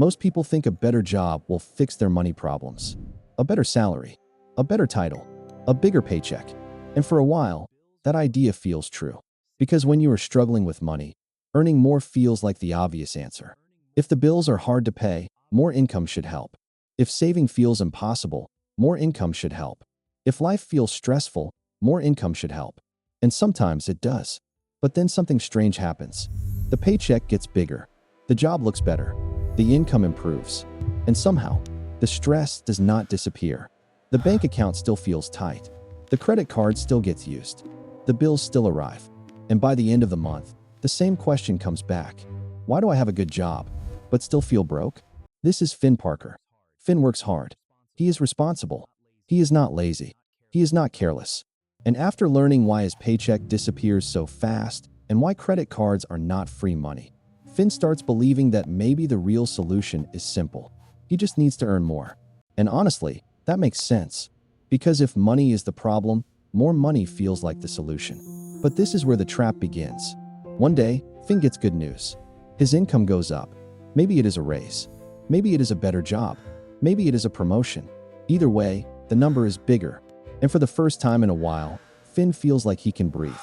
Most people think a better job will fix their money problems. A better salary, a better title, a bigger paycheck. And for a while, that idea feels true. Because when you are struggling with money, earning more feels like the obvious answer. If the bills are hard to pay, more income should help. If saving feels impossible, more income should help. If life feels stressful, more income should help. And sometimes it does. But then something strange happens. The paycheck gets bigger. The job looks better. The income improves. And somehow, the stress does not disappear. The bank account still feels tight. The credit card still gets used. The bills still arrive. And by the end of the month, the same question comes back. Why do I have a good job, but still feel broke? This is Finn Parker. Finn works hard. He is responsible. He is not lazy. He is not careless. And after learning why his paycheck disappears so fast and why credit cards are not free money, Finn starts believing that maybe the real solution is simple. He just needs to earn more. And honestly, that makes sense. Because if money is the problem, more money feels like the solution. But this is where the trap begins. One day, Finn gets good news. His income goes up. Maybe it is a raise. Maybe it is a better job. Maybe it is a promotion. Either way, the number is bigger. And for the first time in a while, Finn feels like he can breathe.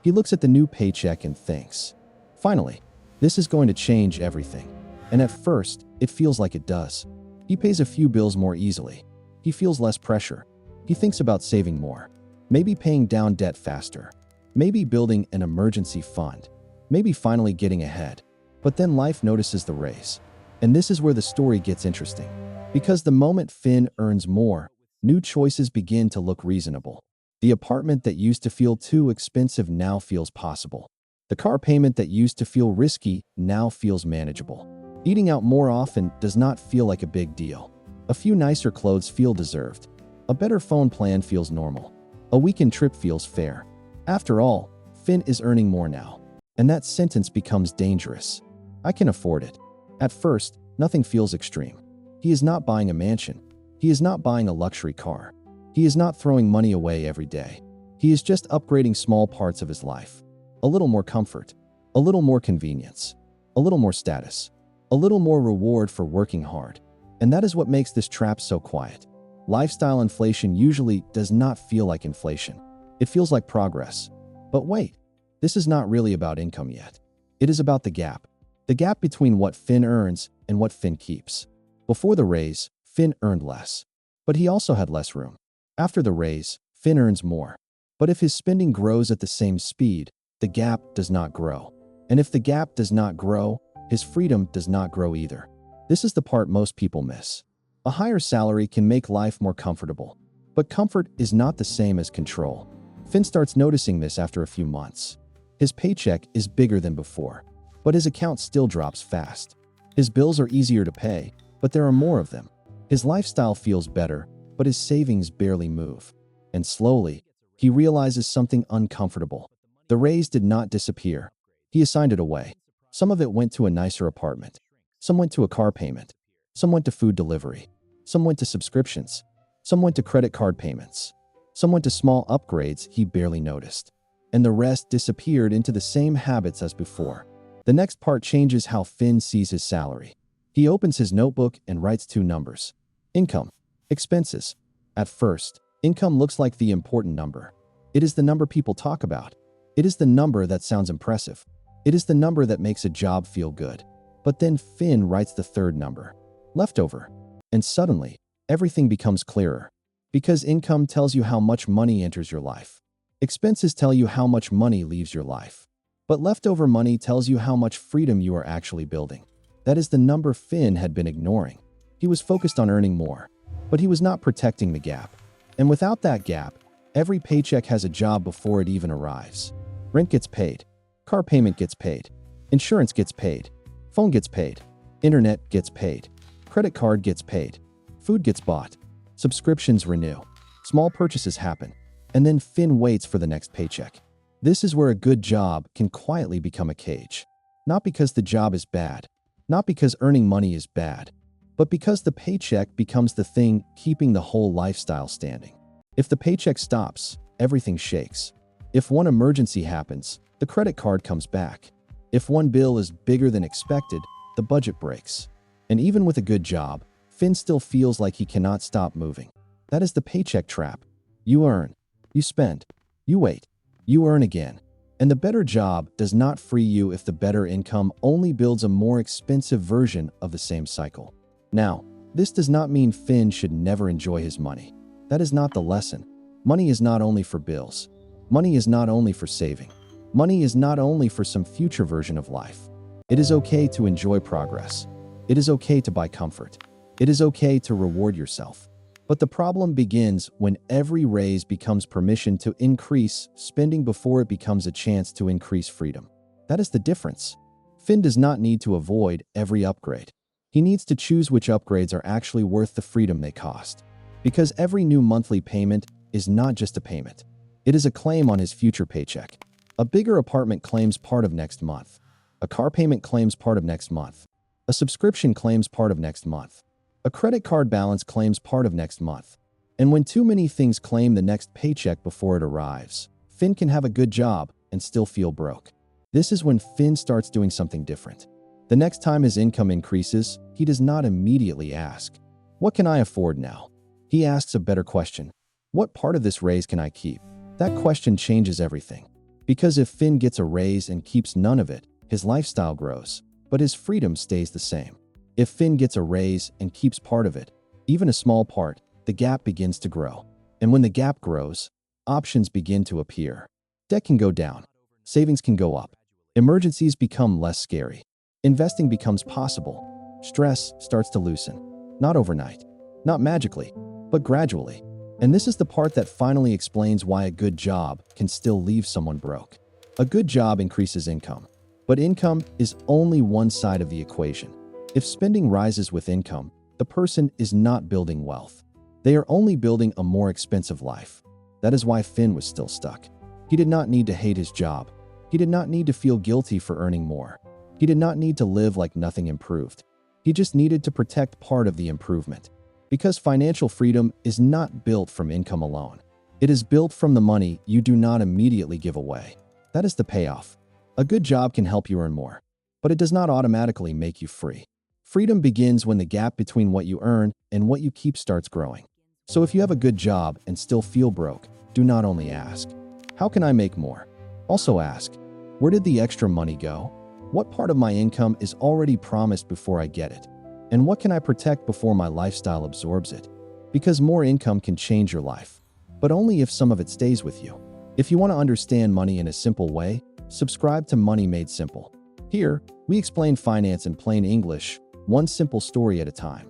He looks at the new paycheck and thinks, finally, this is going to change everything. And at first, it feels like it does. He pays a few bills more easily. He feels less pressure. He thinks about saving more. Maybe paying down debt faster. Maybe building an emergency fund. Maybe finally getting ahead. But then life notices the raise. And this is where the story gets interesting. Because the moment Finn earns more, new choices begin to look reasonable. The apartment that used to feel too expensive now feels possible. The car payment that used to feel risky now feels manageable. Eating out more often does not feel like a big deal. A few nicer clothes feel deserved. A better phone plan feels normal. A weekend trip feels fair. After all, Finn is earning more now. And that sentence becomes dangerous. I can afford it. At first, nothing feels extreme. He is not buying a mansion. He is not buying a luxury car. He is not throwing money away every day. He is just upgrading small parts of his life. A little more comfort. A little more convenience. A little more status. A little more reward for working hard. And that is what makes this trap so quiet. Lifestyle inflation usually does not feel like inflation. It feels like progress. But wait, this is not really about income yet. It is about the gap. The gap between what Finn earns and what Finn keeps. Before the raise, Finn earned less. But he also had less room. After the raise, Finn earns more. But if his spending grows at the same speed, the gap does not grow. And if the gap does not grow, his freedom does not grow either. This is the part most people miss. A higher salary can make life more comfortable. But comfort is not the same as control. Finn starts noticing this after a few months. His paycheck is bigger than before, but his account still drops fast. His bills are easier to pay, but there are more of them. His lifestyle feels better, but his savings barely move. And slowly, he realizes something uncomfortable. The raise did not disappear. He assigned it away. Some of it went to a nicer apartment. Some went to a car payment. Some went to food delivery. Some went to subscriptions. Some went to credit card payments. Some went to small upgrades he barely noticed. And the rest disappeared into the same habits as before. The next part changes how Finn sees his salary. He opens his notebook and writes two numbers. Income. Expenses. At first, income looks like the important number. It is the number people talk about. It is the number that sounds impressive. It is the number that makes a job feel good. But then Finn writes the third number. Leftover. And suddenly, everything becomes clearer. Because income tells you how much money enters your life. Expenses tell you how much money leaves your life. But leftover money tells you how much freedom you are actually building. That is the number Finn had been ignoring. He was focused on earning more, but he was not protecting the gap. And without that gap, every paycheck has a job before it even arrives. Rent gets paid. Car payment gets paid. Insurance gets paid. Phone gets paid. Internet gets paid. Credit card gets paid. Food gets bought. Subscriptions renew. Small purchases happen. And then Finn waits for the next paycheck. This is where a good job can quietly become a cage. Not because the job is bad. Not because earning money is bad. But because the paycheck becomes the thing keeping the whole lifestyle standing. If the paycheck stops, everything shakes. If one emergency happens, the credit card comes back. If one bill is bigger than expected, the budget breaks. And even with a good job, Finn still feels like he cannot stop moving. That is the paycheck trap. You earn, you spend, you wait, you earn again. And the better job does not free you if the better income only builds a more expensive version of the same cycle. Now, this does not mean Finn should never enjoy his money. That is not the lesson. Money is not only for bills. Money is not only for saving. Money is not only for some future version of life. It is okay to enjoy progress. It is okay to buy comfort. It is okay to reward yourself. But the problem begins when every raise becomes permission to increase spending before it becomes a chance to increase freedom. That is the difference. Finn does not need to avoid every upgrade. He needs to choose which upgrades are actually worth the freedom they cost. Because every new monthly payment is not just a payment. It is a claim on his future paycheck. A bigger apartment claims part of next month. A car payment claims part of next month. A subscription claims part of next month. A credit card balance claims part of next month. And when too many things claim the next paycheck before it arrives, Finn can have a good job and still feel broke. This is when Finn starts doing something different. The next time his income increases, he does not immediately ask, "What can I afford now?" He asks a better question. "What part of this raise can I keep?" That question changes everything. Because if Finn gets a raise and keeps none of it, his lifestyle grows, but his freedom stays the same. If Finn gets a raise and keeps part of it, even a small part, the gap begins to grow. And when the gap grows, options begin to appear. Debt can go down. Savings can go up. Emergencies become less scary. Investing becomes possible. Stress starts to loosen. Not overnight, not magically, but gradually. And this is the part that finally explains why a good job can still leave someone broke. A good job increases income, but income is only one side of the equation. If spending rises with income, the person is not building wealth. They are only building a more expensive life. That is why Finn was still stuck. He did not need to hate his job. He did not need to feel guilty for earning more. He did not need to live like nothing improved. He just needed to protect part of the improvement. Because financial freedom is not built from income alone. It is built from the money you do not immediately give away. That is the payoff. A good job can help you earn more, but it does not automatically make you free. Freedom begins when the gap between what you earn and what you keep starts growing. So if you have a good job and still feel broke, do not only ask, "How can I make more?" Also ask, "Where did the extra money go? What part of my income is already promised before I get it? And what can I protect before my lifestyle absorbs it?" Because more income can change your life, but only if some of it stays with you. If you want to understand money in a simple way, subscribe to Money Made Simple. Here, we explain finance in plain English, one simple story at a time.